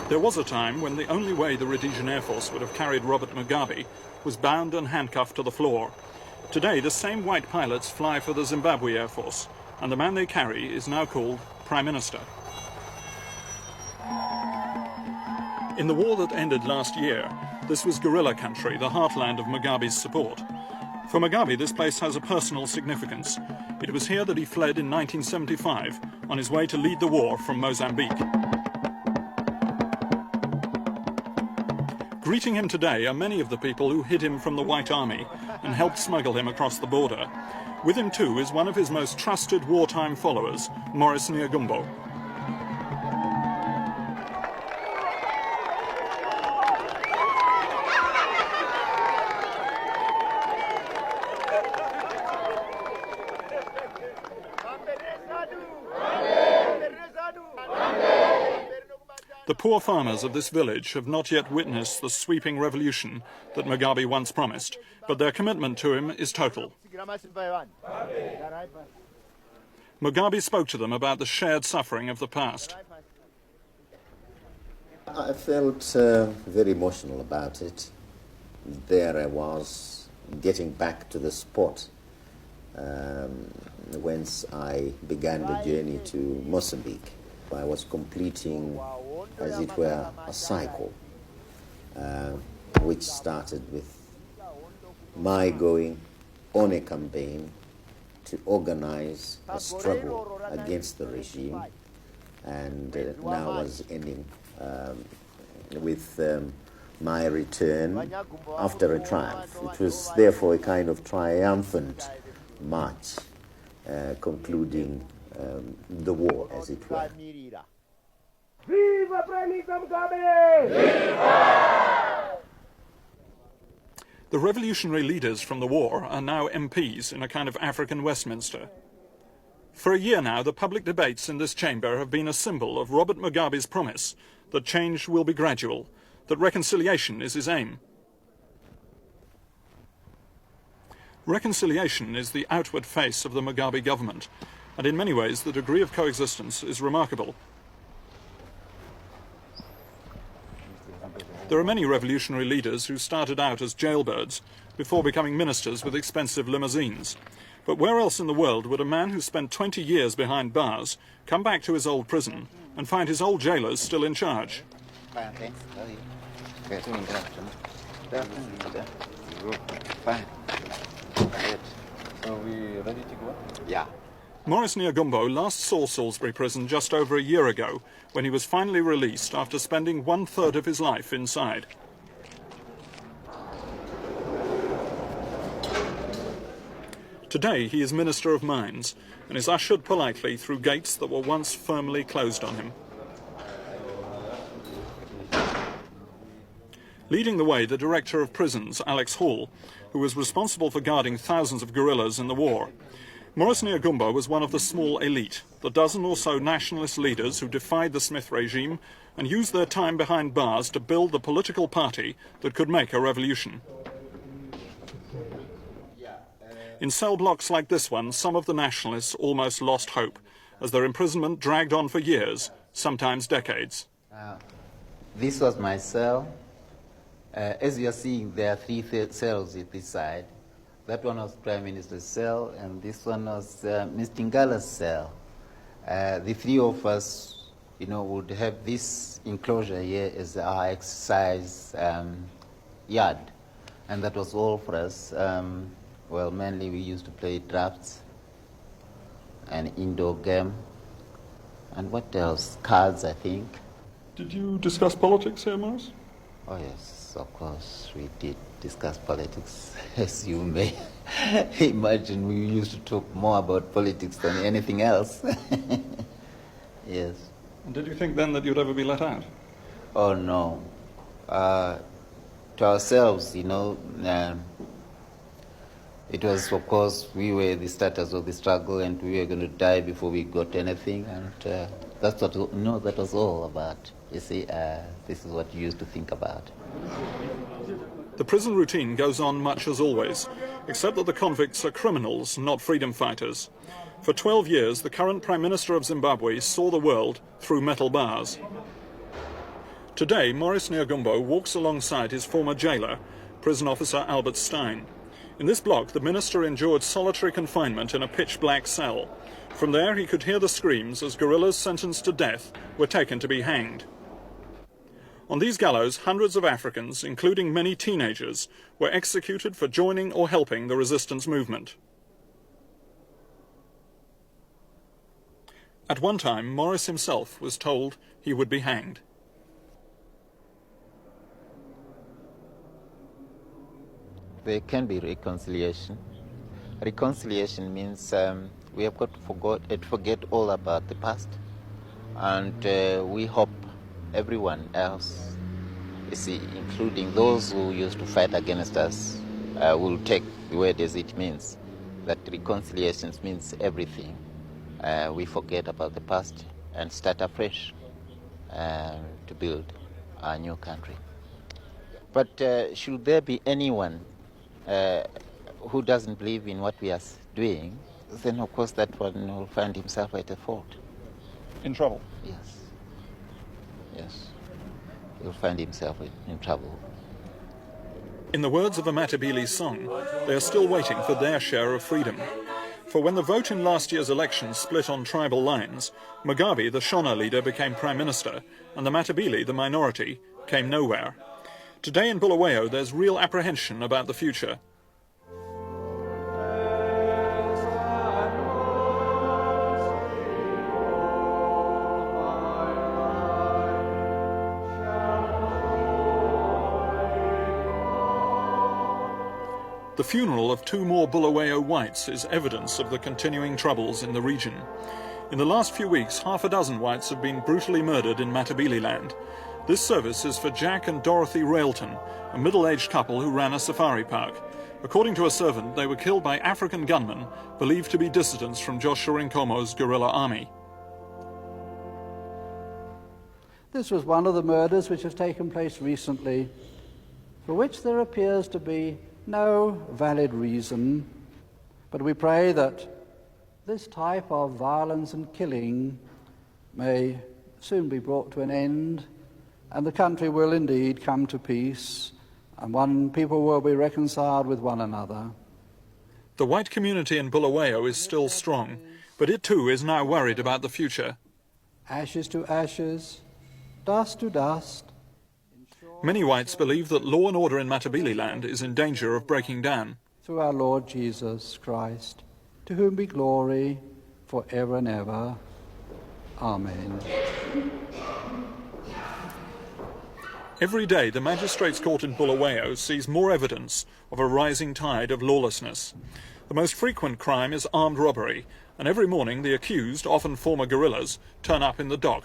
There was a time when the only way the Rhodesian Air Force would have carried Robert Mugabe was bound and handcuffed to the floor. Today, the same white pilots fly for the Zimbabwe Air Force, and the man they carry is now called Prime Minister. In the war that ended last year, this was guerrilla country, the heartland of Mugabe's support. For Mugabe, this place has a personal significance. It was here that he fled in 1975 on his way to lead the war from Mozambique. Greeting him today are many of the people who hid him from the White Army and helped smuggle him across the border. With him too is one of his most trusted wartime followers, Maurice Nyagumbo. The poor farmers of this village have not yet witnessed the sweeping revolution that Mugabe once promised, but their commitment to him is total. Mugabe spoke to them about the shared suffering of the past. I felt very emotional about it. There I was, getting back to the spot whence I began the journey to Mozambique. I was completing, as it were, a cycle, which started with my going on a campaign to organize a struggle against the regime, and now was ending with my return after a triumph. It was therefore a kind of triumphant march, concluding the war, as it were. Viva Prime Minister Mugabe! Viva! The revolutionary leaders from the war are now MPs in a kind of African Westminster. For a year now, the public debates in this chamber have been a symbol of Robert Mugabe's promise that change will be gradual, that reconciliation is his aim. Reconciliation is the outward face of the Mugabe government, and in many ways the degree of coexistence is remarkable. There are many revolutionary leaders who started out as jailbirds before becoming ministers with expensive limousines. But where else in the world would a man who spent 20 years behind bars come back to his old prison and find his old jailers still in charge? So we ready to go? Yeah. Maurice Nyagumbo last saw Salisbury Prison just over a year ago, when he was finally released after spending 1/3 of his life inside. Today he is Minister of Mines and is ushered politely through gates that were once firmly closed on him. Leading the way, the Director of Prisons, Alex Hall, who was responsible for guarding thousands of guerrillas in the war. Maurice Nyagumbo was one of the small elite, the dozen or so nationalist leaders who defied the Smith regime and used their time behind bars to build the political party that could make a revolution. In cell blocks like this one, some of the nationalists almost lost hope, as their imprisonment dragged on for years, sometimes decades. This was my cell. As you are seeing, there are 3 cells at this side. That one was Prime Minister's cell, and this one was Mr. Ngala's cell. The 3 of us, would have this enclosure here as our exercise yard, and that was all for us. Well, mainly we used to play drafts, an indoor game, and what else? Cards, I think. Did you discuss politics here, Maurice? Oh yes, of course we did discuss politics. As you may imagine, we used to talk more about politics than anything else. Yes. And did you think then that you'd ever be let out? Oh no. To ourselves, it was, of course, we were the starters of the struggle and we were going to die before we got anything, and that's what, that was all about. You see, this is what you used to think about. The prison routine goes on much as always, except that the convicts are criminals, not freedom fighters. For 12 years, the current Prime Minister of Zimbabwe saw the world through metal bars. Today, Maurice Nyagumbo walks alongside his former jailer, prison officer Albert Stein. In this block, the minister endured solitary confinement in a pitch-black cell. From there, he could hear the screams as guerrillas sentenced to death were taken to be hanged. On these gallows, hundreds of Africans, including many teenagers, were executed for joining or helping the resistance movement. At one time, Maurice himself was told he would be hanged. There can be reconciliation. Reconciliation means we have got to forget all about the past, and we hope everyone else, you see, including those who used to fight against us, will take the word as it means. That reconciliation means everything. We forget about the past and start afresh to build our new country. But should there be anyone who doesn't believe in what we are doing, then of course that one will find himself at a fault. In trouble? Yes. Yes. He'll find himself in trouble. In the words of a Matabele song, they are still waiting for their share of freedom. For when the vote in last year's election split on tribal lines, Mugabe, the Shona leader, became Prime Minister, and the Matabele, the minority, came nowhere. Today in Bulawayo, there's real apprehension about the future. The funeral of 2 more Bulawayo whites is evidence of the continuing troubles in the region. In the last few weeks, half a dozen whites have been brutally murdered in Matabele land. This service is for Jack and Dorothy Railton, a middle-aged couple who ran a safari park. According to a servant, they were killed by African gunmen believed to be dissidents from Joshua Nkomo's guerrilla army. This was one of the murders which has taken place recently, for which there appears to be no valid reason, but we pray that this type of violence and killing may soon be brought to an end, and the country will indeed come to peace, and people will be reconciled with one another. The white community in Bulawayo is still strong, but it too is now worried about the future. Ashes to ashes, dust to dust. Many whites believe that law and order in Matabele land is in danger of breaking down. Through our Lord Jesus Christ, to whom be glory for ever and ever. Amen. Every day, the Magistrates' Court in Bulawayo sees more evidence of a rising tide of lawlessness. The most frequent crime is armed robbery, and every morning the accused, often former guerrillas, turn up in the dock.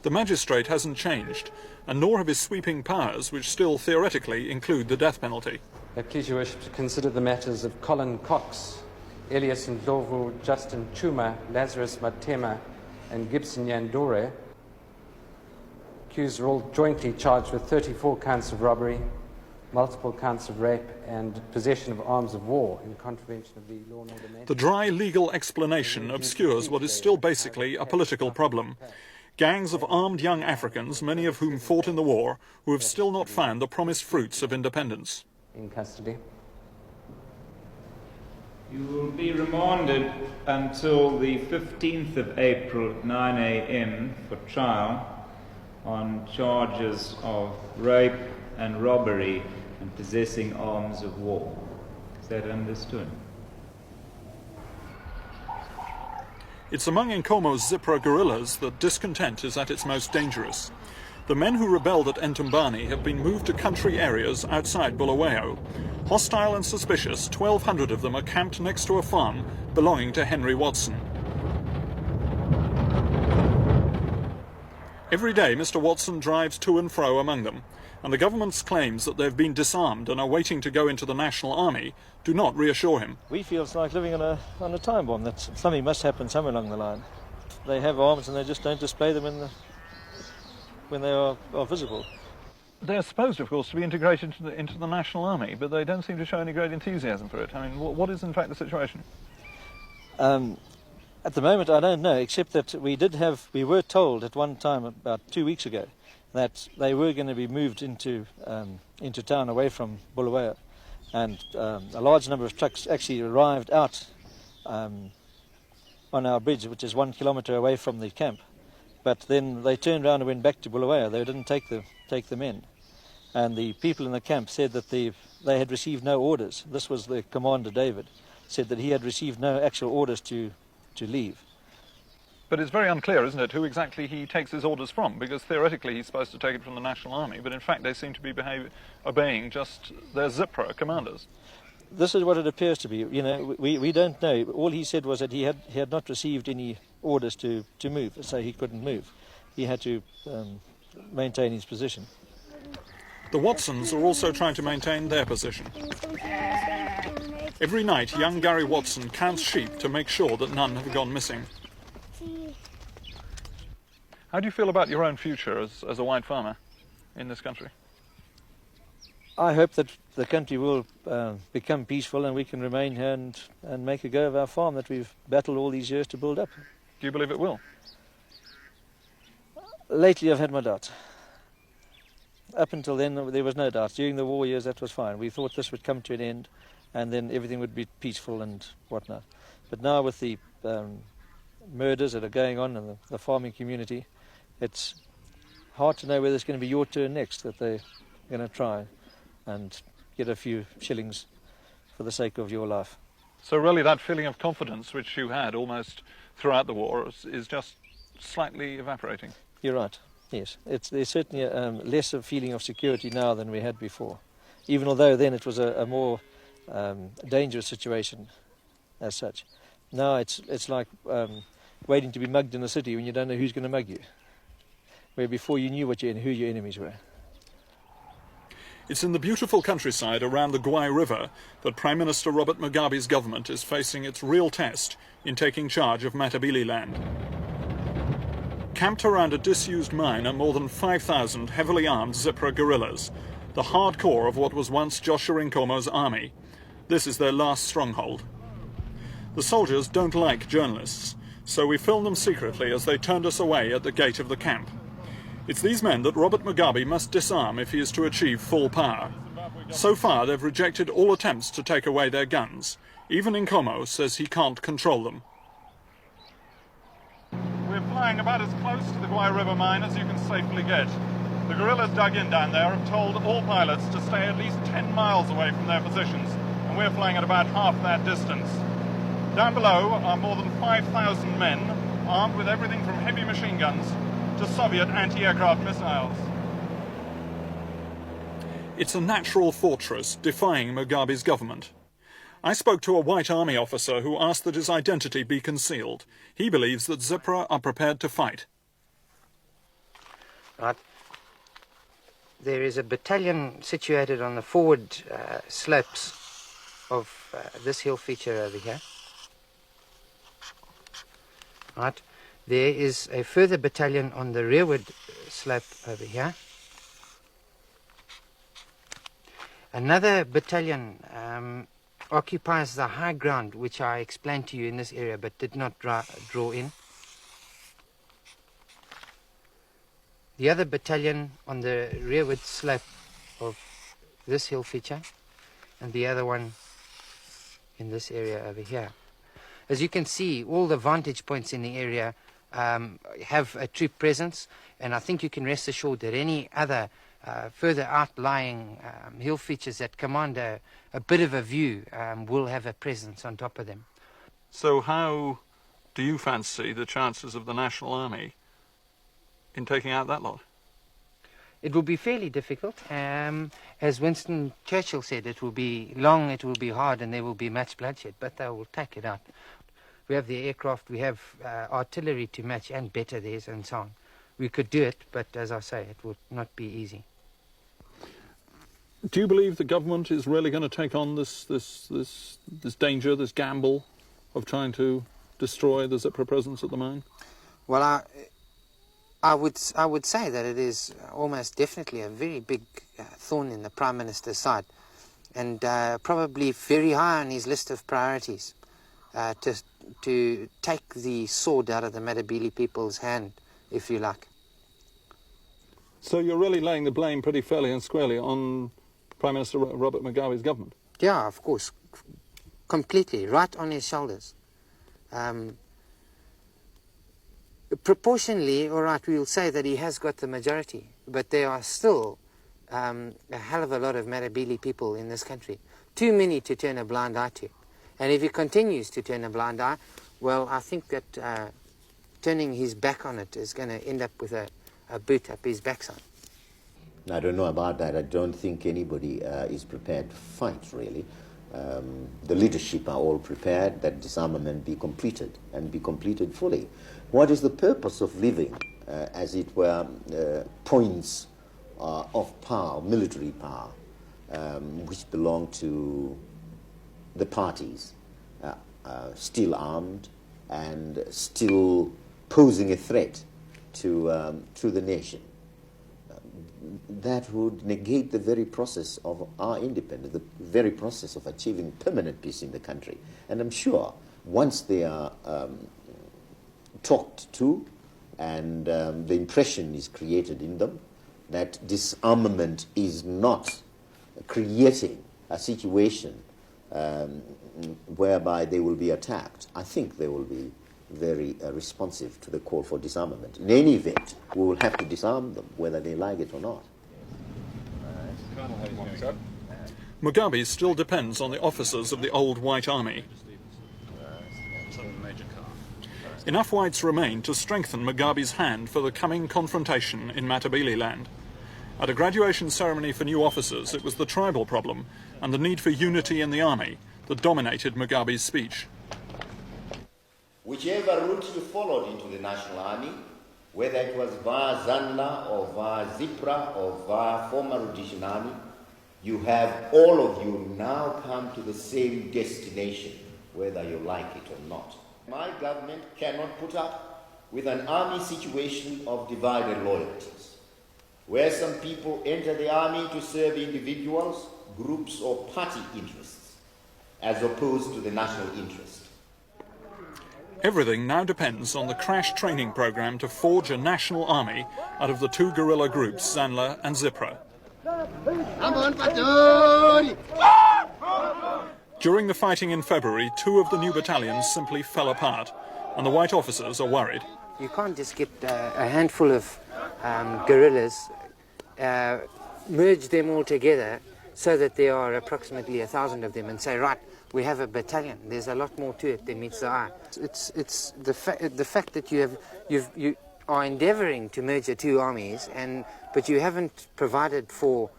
The magistrate hasn't changed, and nor have his sweeping powers, which still theoretically include the death penalty. Please, Your Worship, to consider the matters of Colin Cox, Elias Ndlovu, Justin Chuma, Lazarus Matema, and Gibson Yandore. Accused are all jointly charged with 34 counts of robbery, multiple counts of rape, and possession of arms of war in contravention of the law and order manual. The dry legal explanation obscures what is still basically a political problem. Gangs of armed young Africans, many of whom fought in the war, who have still not found the promised fruits of independence. In custody. You will be remanded until the 15th of April at 9 a.m. for trial on charges of rape and robbery and possessing arms of war. Is that understood? It's among Nkomo's Zipra guerrillas that discontent is at its most dangerous. The men who rebelled at Ntumbani have been moved to country areas outside Bulawayo. Hostile and suspicious, 1,200 of them are camped next to a farm belonging to Henry Watson. Every day, Mr. Watson drives to and fro among them, and the government's claims that they've been disarmed and are waiting to go into the National Army do not reassure him. We feel it's like living on a time bomb. That something must happen somewhere along the line. They have arms and they just don't display them when they are visible. They're supposed, of course, to be integrated into the National Army, but they don't seem to show any great enthusiasm for it. I mean, what is in fact the situation? At the moment, I don't know, except that we were told at one time about 2 weeks ago that they were going to be moved into town away from Bulawayo, and a large number of trucks actually arrived out on our bridge, which is 1 kilometre away from the camp. But then they turned around and went back to Bulawayo. They didn't take them in, and the people in the camp said that they had received no orders. This was the commander, David, said that he had received no actual orders to leave. But it's very unclear, isn't it, who exactly he takes his orders from, because theoretically he's supposed to take it from the National Army, but in fact they seem to be obeying just their ZIPRA commanders. This is what it appears to be. You know, we don't know. All he said was that he had not received any orders to move, so he couldn't move. He had to maintain his position. The Watsons are also trying to maintain their position. Every night, young Gary Watson counts sheep to make sure that none have gone missing. How do you feel about your own future as a white farmer in this country? I hope that the country will become peaceful and we can remain here and make a go of our farm that we've battled all these years to build up. Do you believe it will? Lately I've had my doubts. Up until then there was no doubt. During the war years that was fine. We thought this would come to an end and then everything would be peaceful and whatnot. But now with the murders that are going on in the farming community, it's hard to know whether it's going to be your turn next, that they're going to try and get a few shillings for the sake of your life. So really that feeling of confidence which you had almost throughout the war is just slightly evaporating. You're right, yes. There's certainly less of feeling of security now than we had before, even although then it was a more dangerous situation as such. Now it's like waiting to be mugged in the city when you don't know who's going to mug you, where before you knew who your enemies were. It's in the beautiful countryside around the Gwai River that Prime Minister Robert Mugabe's government is facing its real test in taking charge of Matabele land. Camped around a disused mine are more than 5,000 heavily armed ZIPRA guerrillas, the hardcore of what was once Joshua Nkomo's army. This is their last stronghold. The soldiers don't like journalists, so we filmed them secretly as they turned us away at the gate of the camp. It's these men that Robert Mugabe must disarm if he is to achieve full power. So far, they've rejected all attempts to take away their guns. Even Nkomo says he can't control them. We're flying about as close to the Gwai River mine as you can safely get. The guerrillas dug in down there have told all pilots to stay at least 10 miles away from their positions, and we're flying at about half that distance. Down below are more than 5,000 men, armed with everything from heavy machine guns to Soviet anti-aircraft missiles. It's a natural fortress defying Mugabe's government. I spoke to a white army officer who asked that his identity be concealed. He believes that ZIPRA are prepared to fight. Right. There is a battalion situated on the forward slopes of this hill feature over here. Right. There is a further battalion on the rearward slope over here. Another battalion occupies the high ground, which I explained to you in this area, but did not draw in. The other battalion on the rearward slope of this hill feature, and the other one in this area over here. As you can see, all the vantage points in the area have a troop presence, and I think you can rest assured that any other further outlying hill features that command a bit of a view will have a presence on top of them. So how do you fancy the chances of the National Army in taking out that lot? It will be fairly difficult. As Winston Churchill said, it will be long, it will be hard, and there will be much bloodshed, but they will take it out. We have the aircraft, we have artillery to match and better theirs and so on. We could do it, but as I say, it would not be easy. Do you believe the government is really going to take on this danger, this gamble of trying to destroy the ZIPRA presence at the mine? Well, I would say that it is almost definitely a very big thorn in the Prime Minister's side, and probably very high on his list of priorities to take the sword out of the Matabele people's hand, if you like. So you're really laying the blame pretty fairly and squarely on Prime Minister Robert Mugabe's government? Yeah, of course, completely, right on his shoulders. Proportionally, all right, we'll say that he has got the majority, but there are still a hell of a lot of Matabele people in this country. Too many to turn a blind eye to. And if he continues to turn a blind eye, well, I think that turning his back on it is going to end up with a boot up his backside. I don't know about that. I don't think anybody is prepared to fight, really. The leadership are all prepared that disarmament be completed and be completed fully. What is the purpose of living, as it were, points of power, military power, which belong to the parties, still armed and still posing a threat to the nation? That would negate the very process of our independence, the very process of achieving permanent peace in the country. And I'm sure once they are talked to and the impression is created in them that disarmament is not creating a situation whereby they will be attacked, I think they will be very responsive to the call for disarmament. In any event, we will have to disarm them, whether they like it or not. Mugabe still depends on the officers of the old White Army. Enough whites remain to strengthen Mugabe's hand for the coming confrontation in Matabele land. At a graduation ceremony for new officers, it was the tribal problem and the need for unity in the army that dominated Mugabe's speech. Whichever route you followed into the National Army, whether it was via Zanla or via Zipra or via former Rhodesian Army, you have all of you now come to the same destination, whether you like it or not. My government cannot put up with an army situation of divided loyalties, where some people enter the army to serve individuals, groups or party interests, as opposed to the national interest. Everything now depends on the crash training program to forge a national army out of the two guerrilla groups, Zanla and Zipra. During the fighting in February, two of the new battalions simply fell apart, and the white officers are worried. You can't just get a handful of guerrillas, merge them all together so that there are approximately 1,000 of them and say, right, we have a battalion. There's a lot more to it than meets the eye. It's the fact that you are endeavouring to merge the two armies, but you haven't provided for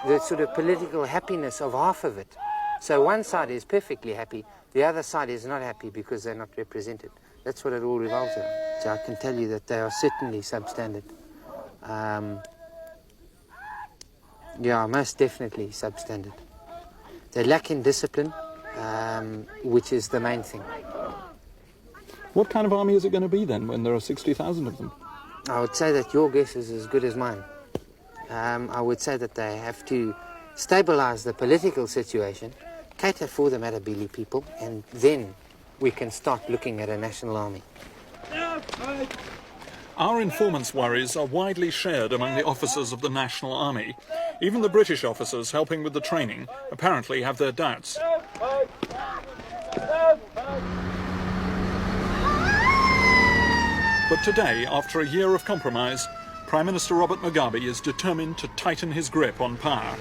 the sort of political happiness of half of it. So one side is perfectly happy, the other side is not happy because they're not represented. That's what it all revolves around. So I can tell you that they are certainly substandard. Yeah, most definitely substandard. They lack in discipline, which is the main thing. What kind of army is it going to be then when there are 60,000 of them? I would say that your guess is as good as mine. I would say that they have to stabilize the political situation, cater for the Matabele people, and then we can start looking at a national army. Our informant's worries are widely shared among the officers of the National Army. Even the British officers helping with the training apparently have their doubts. But today, after a year of compromise, Prime Minister Robert Mugabe is determined to tighten his grip on power.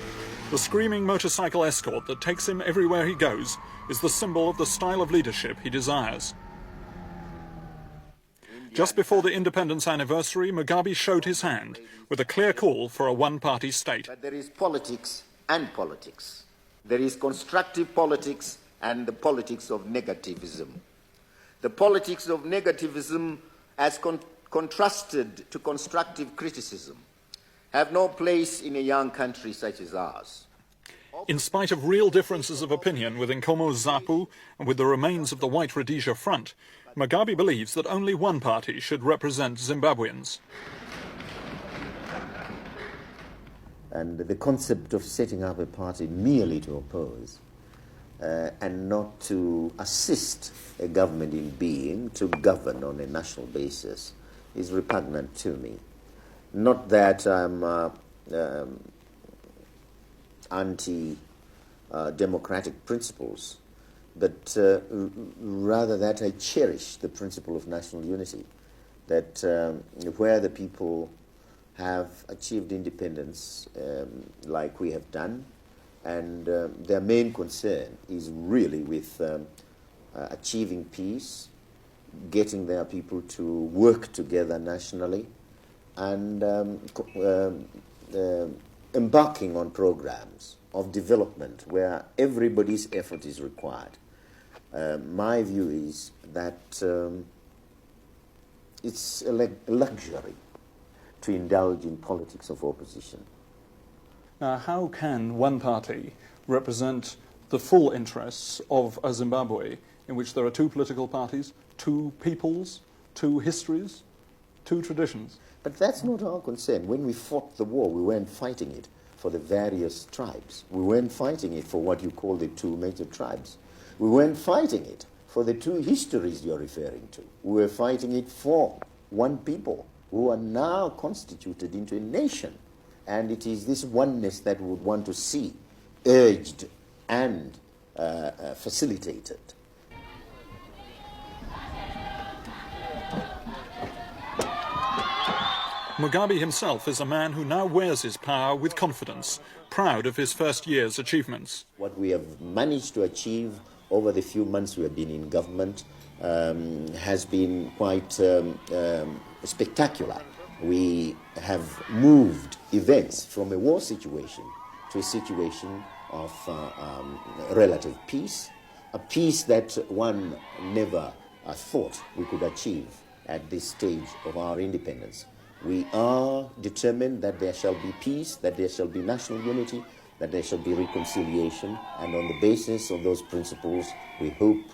The screaming motorcycle escort that takes him everywhere he goes is the symbol of the style of leadership he desires. Just before the independence anniversary, Mugabe showed his hand with a clear call for a one-party state. But there is politics and politics. There is constructive politics and the politics of negativism. The politics of negativism, as contrasted to constructive criticism, have no place in a young country such as ours. In spite of real differences of opinion with Nkomo Zapu and with the remains of the White Rhodesia Front, Mugabe believes that only one party should represent Zimbabweans. And the concept of setting up a party merely to oppose and not to assist a government in being to govern on a national basis is repugnant to me. Not that I'm anti-democratic principles, but rather that I cherish the principle of national unity, that where the people have achieved independence like we have done, and their main concern is really with achieving peace, getting their people to work together nationally, and embarking on programs of development where everybody's effort is required. My view is that it's a luxury to indulge in politics of opposition. Now, how can one party represent the full interests of a Zimbabwe in which there are two political parties, two peoples, two histories, two traditions? But that's not our concern. When we fought the war, we weren't fighting it for the various tribes. We weren't fighting it for what you call the two major tribes. We weren't fighting it for the two histories you're referring to. We were fighting it for one people who are now constituted into a nation. And it is this oneness that we would want to see urged and facilitated. Mugabe himself is a man who now wears his power with confidence, proud of his first year's achievements. What we have managed to achieve over the few months we have been in government has been quite spectacular. We have moved events from a war situation to a situation of relative peace, a peace that one never thought we could achieve at this stage of our independence. We are determined that there shall be peace, that there shall be national unity, that there shall be reconciliation, and on the basis of those principles, we hope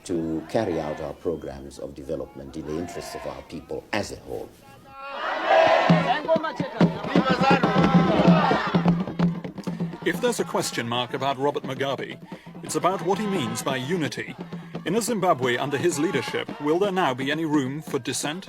to carry out our programs of development in the interests of our people as a whole. If there's a question mark about Robert Mugabe, it's about what he means by unity. In a Zimbabwe under his leadership, will there now be any room for dissent?